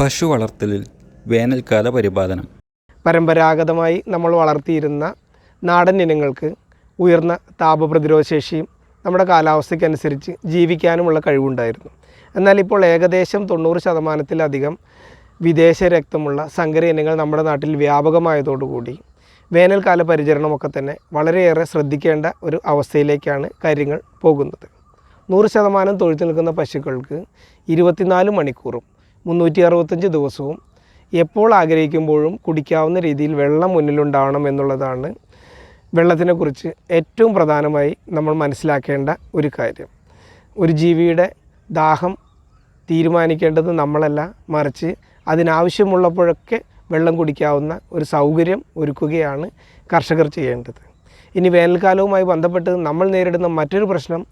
പശു വളർത്തലിൽ വേനൽക്കാല പരിപാലനം. പരമ്പരാഗതമായി നമ്മൾ വളർത്തിയിരുന്ന നാടൻ ഇനങ്ങൾക്ക് ഉയർന്ന താപപ്രതിരോധ ശേഷിയും നമ്മുടെ കാലാവസ്ഥയ്ക്കനുസരിച്ച് ജീവിക്കാനുമുള്ള കഴിവുണ്ടായിരുന്നു. എന്നാൽ ഇപ്പോൾ ഏകദേശം 90% വിദേശ രക്തമുള്ള സങ്കര ഇനങ്ങൾ നമ്മുടെ നാട്ടിൽ വ്യാപകമായതോടുകൂടി വേനൽക്കാല പരിചരണമൊക്കെ തന്നെ വളരെയേറെ ശ്രദ്ധിക്കേണ്ട ഒരു അവസ്ഥയിലേക്കാണ് കാര്യങ്ങൾ പോകുന്നത്. 100% തൊഴുത്തു നിൽക്കുന്ന പശുക്കൾക്ക് 24 മണിക്കൂറും 365 ദിവസവും എപ്പോൾ ആഗ്രഹിക്കുമ്പോഴും കുടിക്കാവുന്ന രീതിയിൽ വെള്ളം മുന്നിലുണ്ടാവണം എന്നുള്ളതാണ് വെള്ളത്തിനെക്കുറിച്ച് ഏറ്റവും പ്രധാനമായി നമ്മൾ മനസ്സിലാക്കേണ്ട ഒരു കാര്യം. ഒരു ജീവിയുടെ ദാഹം തീരുമാനിക്കേണ്ടത് നമ്മളല്ല, മറിച്ച് അതിനാവശ്യമുള്ളപ്പോഴൊക്കെ വെള്ളം കുടിക്കാവുന്ന ഒരു സൗകര്യം ഒരുക്കുകയാണ് കർഷകർ ചെയ്യേണ്ടത്. ഇനി വേനൽക്കാലവുമായി ബന്ധപ്പെട്ട് നമ്മൾ നേരിടുന്ന മറ്റൊരു പ്രശ്നം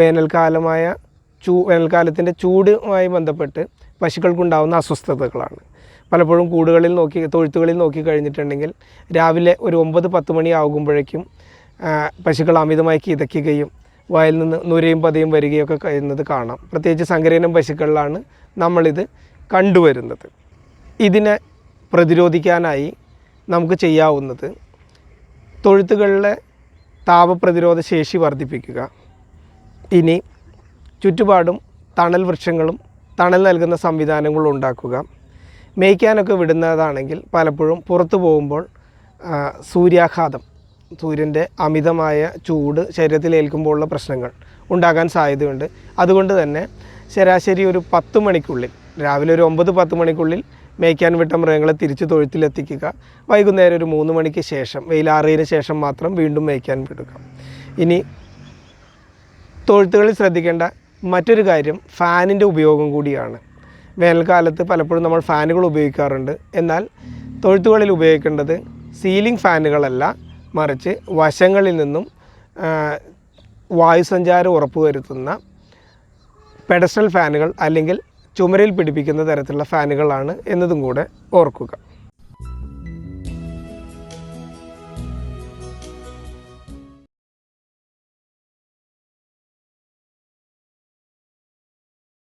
വേനൽക്കാലത്തിൻ്റെ ചൂടുമായി ബന്ധപ്പെട്ട് പശുക്കൾക്കുണ്ടാകുന്ന അസ്വസ്ഥതകളാണ്. പലപ്പോഴും തൊഴുത്തുകളിൽ നോക്കി കഴിഞ്ഞിട്ടുണ്ടെങ്കിൽ രാവിലെ ഒരു 9-10 മണി ആകുമ്പോഴേക്കും പശുക്കൾ അമിതമായി കിതയ്ക്കുകയും വായിൽ നിന്ന് നുരയും പതയും വരികയൊക്കെ കഴിയുന്നത് കാണാം. പ്രത്യേകിച്ച് സങ്കരയിനം പശുക്കളിലാണ് നമ്മളിത് കണ്ടുവരുന്നത്. ഇതിനെ പ്രതിരോധിക്കാനായി നമുക്ക് ചെയ്യാവുന്നത് തൊഴുത്തുകളിലെ താപപ്രതിരോധ ശേഷി വർദ്ധിപ്പിക്കുക. ഇനി ചുറ്റുപാടും തണൽ വൃക്ഷങ്ങളും തണൽ നൽകുന്ന സംവിധാനങ്ങളും ഉണ്ടാക്കുക. മേയ്ക്കാനൊക്കെ വിടുന്നതാണെങ്കിൽ പലപ്പോഴും പുറത്തു പോകുമ്പോൾ സൂര്യാഘാതം, സൂര്യൻ്റെ അമിതമായ ചൂട് ശരീരത്തിൽ ഏൽക്കുമ്പോഴുള്ള പ്രശ്നങ്ങൾ ഉണ്ടാകാൻ സാധ്യതയുണ്ട്. അതുകൊണ്ട് തന്നെ ശരാശരി ഒരു 10 മണിക്കുള്ളിൽ, രാവിലെ ഒരു 9-10 മണിക്കുള്ളിൽ മേയ്ക്കാൻ വിട്ട മൃഗങ്ങളെ തിരിച്ച് തൊഴുത്തിലെത്തിക്കുക. വൈകുന്നേരം ഒരു 3 മണിക്ക് ശേഷം, വെയിലാറിയതിന് ശേഷം മാത്രം വീണ്ടും മേയ്ക്കാൻ വിടുക. ഇനി തൊഴുത്തുകളിൽ ശ്രദ്ധിക്കേണ്ട മറ്റൊരു കാര്യം ഫാനിൻ്റെ ഉപയോഗം കൂടിയാണ്. വേനൽക്കാലത്ത് പലപ്പോഴും നമ്മൾ ഫാനുകൾ ഉപയോഗിക്കാറുണ്ട്. എന്നാൽ തൊഴുത്തുകളിൽ ഉപയോഗിക്കേണ്ടത് സീലിംഗ് ഫാനുകളല്ല, മറിച്ച് വശങ്ങളിൽ നിന്നും വായുസഞ്ചാരം ഉറപ്പുവരുത്തുന്ന പെഡസ്റ്റൽ ഫാനുകൾ അല്ലെങ്കിൽ ചുമരിൽ പിടിപ്പിക്കുന്ന തരത്തിലുള്ള ഫാനുകളാണ് എന്നതും കൂടെ ഓർക്കുക.